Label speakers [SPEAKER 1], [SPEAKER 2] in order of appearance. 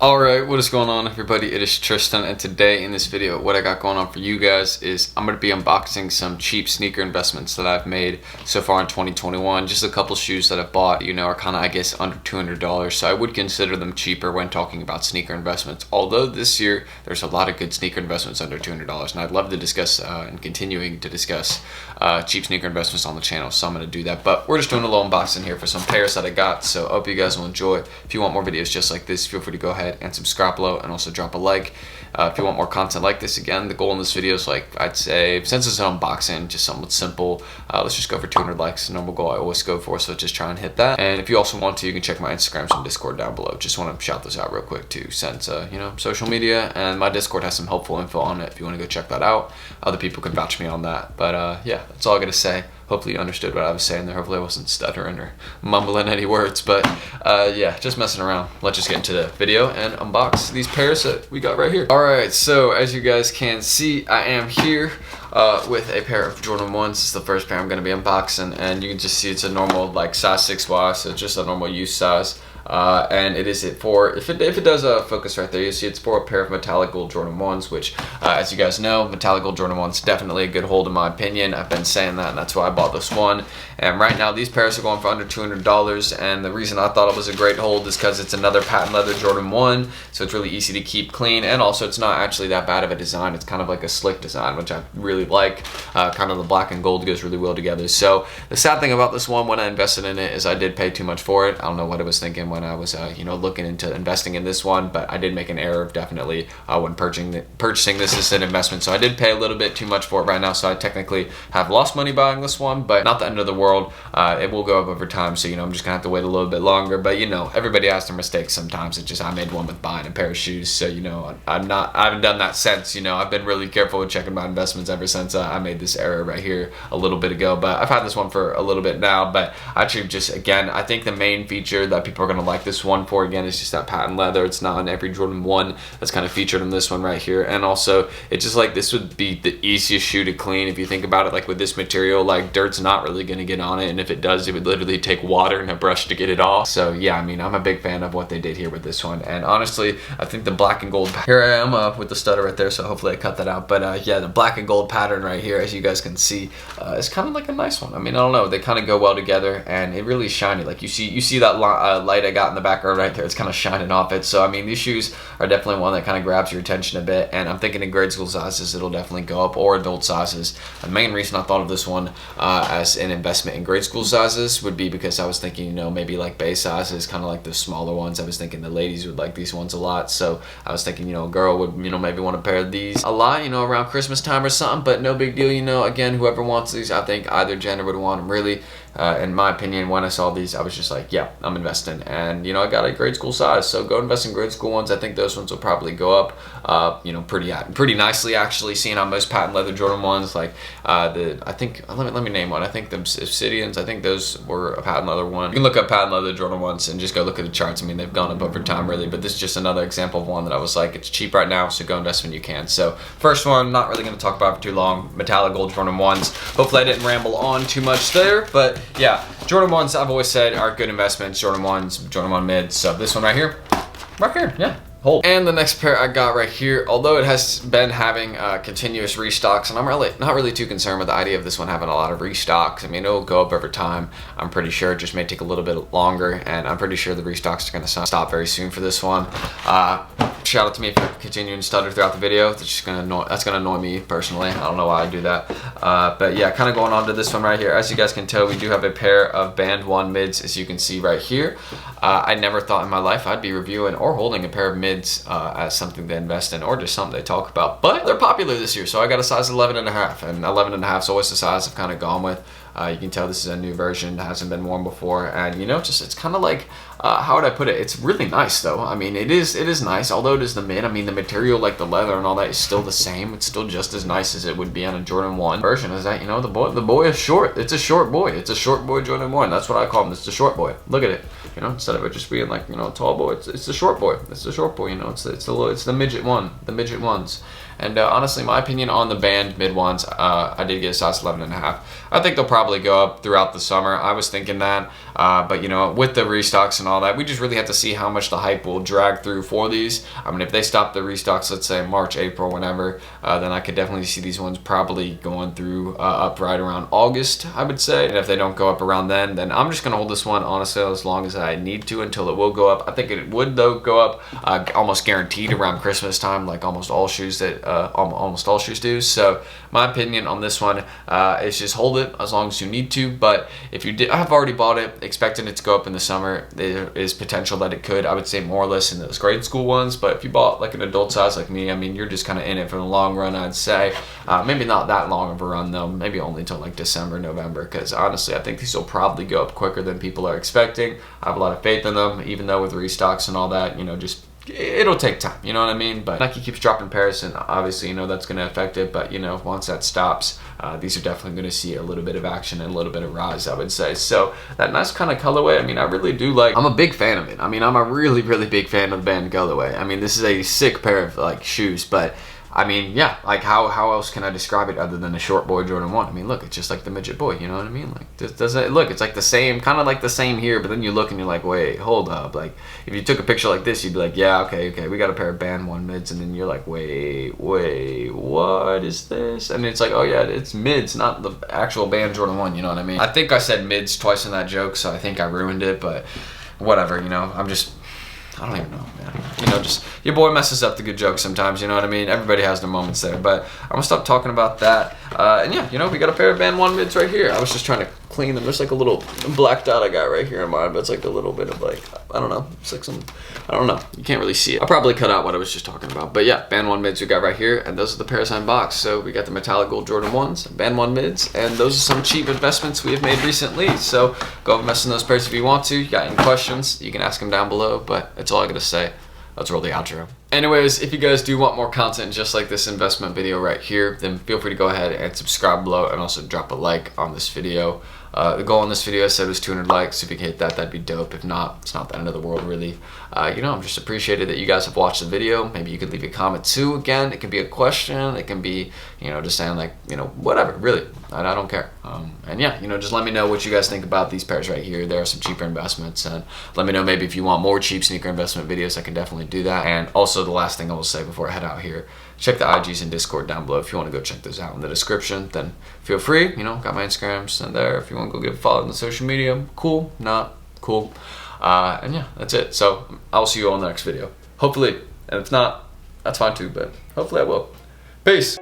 [SPEAKER 1] Alright, what is going on everybody? It is Tristan, and today in this video what I got going on for you guys is I'm going to be unboxing some cheap sneaker investments that I've made so far in 2021. Just a couple shoes that I've bought, are kind of, I guess, under $200, so I would consider them cheaper when talking about sneaker investments. Although this year there's a lot of good sneaker investments under $200, and I'd love to discuss and continuing to discuss cheap sneaker investments on the channel, so I'm going to do that. But we're just doing a little unboxing here for some pairs that I got, so I hope you guys will enjoy. If you want more videos just like this, feel free to go ahead and subscribe below, and also drop a like if you want more content like this. Again, the goal in this video is, I'd say, since it's an unboxing, just something simple, let's just go for 200 likes, the normal goal I always go for, so just try and hit that. And if you also want to, you can check my Instagrams and Discord down below. Just want to shout those out real quick too, since social media, and my Discord has some helpful info on it if you want to go check that out. Other people can vouch me on that. But yeah, that's all I gotta say. Hopefully you understood what I was saying there. Hopefully I wasn't stuttering or mumbling any words. But yeah, just messing around. Let's just get into the video and unbox these pairs that we got right here. Alright, so as you guys can see, I am here with a pair of Jordan 1s. This is the first pair I'm going to be unboxing. And you can just see it's a normal size 6Y, so it's just a normal use size. And it is for, if it does focus right there, you see it's for a pair of metallic gold Jordan 1s, which as you guys know, metallic gold Jordan 1s definitely a good hold in my opinion. I've been saying that, and that's why I bought this one. And right now these pairs are going for under $200, and the reason I thought it was a great hold is because it's another patent leather Jordan 1, so it's really easy to keep clean, and also it's not actually that bad of a design. It's kind of like a slick design, which I really like. Kind of the black and gold goes really well together. So the sad thing about this one when I invested in it is I did pay too much for it. I don't know what I was thinking when I was looking into investing in this one, but I did make an error definitely when purchasing this as an investment. So I did pay a little bit too much for it right now, so I technically have lost money buying this one, but not the end of the world. It will go up over time, so I'm just gonna have to wait a little bit longer. But everybody has their mistakes sometimes. It's just I made one with buying a pair of shoes, so I haven't done that since. I've been really careful with checking my investments ever since I made this error right here a little bit ago. But I've had this one for a little bit now. But actually, just again, I think the main feature that people are gonna like this one for, again, is just that patent leather. It's not on every Jordan 1 that's kind of featured in this one right here. And also, it's just this would be the easiest shoe to clean if you think about it. With this material, dirt's not really gonna get on it, and if it does, it would literally take water and a brush to get it off. So yeah, I'm a big fan of what they did here with this one. And honestly, I think the black and gold, here I am with the stutter right there, so hopefully I cut that out. But yeah, the black and gold pattern right here, as you guys can see, is kind of like a nice one. I don't know, they kind of go well together, and it really is shiny. You see that light I got in the background right there, it's kind of shining off it. So these shoes are definitely one that kind of grabs your attention a bit, and I'm thinking in grade school sizes it'll definitely go up, or adult sizes. The main reason I thought of this one as an investment in grade school sizes would be because I was thinking, maybe base sizes, kind of like the smaller ones. I was thinking the ladies would like these ones a lot, so I was thinking, a girl would, maybe want a pair of these a lot, around Christmas time or something. But no big deal, again, whoever wants these, I think either gender would want them, really. In my opinion, when I saw these, I was just like, yeah, I'm investing. And I got a grade school size, so go invest in grade school ones. I think those ones will probably go up pretty nicely, actually, seeing how most patent leather Jordan 1s, I think, let me name one. I think the Obsidians, I think those were a patent leather one. You can look up patent leather Jordan 1s and just go look at the charts. They've gone up over time, really, but this is just another example of one that I was like, it's cheap right now, so go invest when you can. So first one, not really going to talk about for too long, metallic gold Jordan 1s. Hopefully I didn't ramble on too much there, but yeah, Jordan 1s, I've always said, are good investments. Jordan 1s, Jordan 1 mids. So this one right here, yeah, hold. And the next pair I got right here, although it has been having continuous restocks, and I'm not really too concerned with the idea of this one having a lot of restocks. It'll go up over time. I'm pretty sure it just may take a little bit longer, and I'm pretty sure the restocks are going to stop very soon for this one. Shout out to me for continuing to stutter throughout the video. That's gonna annoy me personally. I don't know why I do that. But yeah, kind of going on to this one right here. As you guys can tell, we do have a pair of Band 1 mids, as you can see right here. I never thought in my life I'd be reviewing or holding a pair of mids as something to invest in, or just something to talk about. But they're popular this year, so I got a size 11.5, and 11.5 is always the size I've kind of gone with. You can tell this is a new version that hasn't been worn before, and it's kind of like, how would I put it? It's really nice though. It is nice, although it is the mid. The material, the leather and all that, is still the same. It's still just as nice as it would be on a Jordan 1 version. Is that, the boy is short. It's a short boy. It's a short boy Jordan 1. That's what I call him. It's the short boy. Look at it. Instead of it just being a tall boy, it's the short boy. It's the short boy. It's the midget one. The midget ones. And honestly, my opinion on the Band mid ones, I did get a size 11.5. I think they'll probably go up throughout the summer. I was thinking that, but with the restocks and and all that. We just really have to see how much the hype will drag through for these. I mean, if they stop the restocks, let's say March, April, whenever, then I could definitely see these ones probably going through up right around August, I would say. And if they don't go up around then I'm just gonna hold this one honestly as long as I need to until it will go up. I think it would though go up almost guaranteed around Christmas time, like almost all shoes do. So my opinion on this one is just hold it as long as you need to. But if you have already bought it expecting it to go up in the summer, there is potential that it could. I would say more or less in those grade school ones. But if you bought like an adult size like me, I mean, you're just kind of in it for the long run, I'd say. Maybe not that long of a run though, maybe only until like December, November, because honestly I think these will probably go up quicker than people are expecting. I have a lot of faith in them, even though with restocks and all that, you know, just it'll take time, you know what I mean? But Nike keeps dropping pairs, and obviously, you know, that's going to affect it. But, you know, once that stops, these are definitely going to see a little bit of action and a little bit of rise, I would say. So that nice kind of colorway, I mean, I really do like. I'm a big fan of it. I mean, I'm a really, really big fan of the band colorway. I mean, this is a sick pair of like shoes, but I mean, yeah, like how else can I describe it other than a short boy Jordan 1? I mean, look, it's just like the midget boy, you know what I mean? Like, does it look, it's like the same, kind of like the same here, but then you look and you're like, wait, hold up. Like, if you took a picture like this, you'd be like, yeah, okay, we got a pair of Band 1 mids, and then you're like, wait, what is this? And it's like, oh yeah, it's mids, not the actual Band Jordan 1, you know what I mean? I think I said mids twice in that joke, so I think I ruined it, but whatever, you know, I don't even know, man. You know, just your boy messes up the good jokes sometimes, you know what I mean? Everybody has their moments there, but I'm gonna stop talking about that. And yeah, you know, we got a pair of Band 1 mids right here. I was just trying to clean them. There's like a little black dot I got right here in mine, but it's like a little bit of like, I don't know. It's like some, I don't know. You can't really see it. I'll probably cut out what I was just talking about. But yeah, Band 1 mids we got right here, and those are the pairs I unboxed. So we got the metallic gold Jordan 1s, Band 1 mids, and those are some cheap investments we have made recently. So go invest in those pairs if you want to. You got any questions, you can ask them down below, but that's all I gotta say. Let's roll the outro. Anyways, if you guys do want more content just like this investment video right here, then feel free to go ahead and subscribe below and also drop a like on this video. The goal on this video I said was 200 likes. If you can hit that, that'd be dope. If not, it's not the end of the world really. You know, I'm just appreciated that you guys have watched the video. Maybe you could leave a comment too. Again, it can be a question. It can be, you know, just saying like, you know, whatever, really. I don't care. And yeah, you know, just let me know what you guys think about these pairs right here. There are some cheaper investments, and let me know maybe if you want more cheap sneaker investment videos, I can definitely do that. And also the last thing I will say before I head out here, check the IGs and Discord down below. If you want to go check those out in the description, then feel free. You know, got my Instagrams in there. If you want to go give a follow on the social media, cool, not cool. And yeah, that's it. So I'll see you all in the next video. Hopefully, and if not, that's fine too, but hopefully I will. Peace.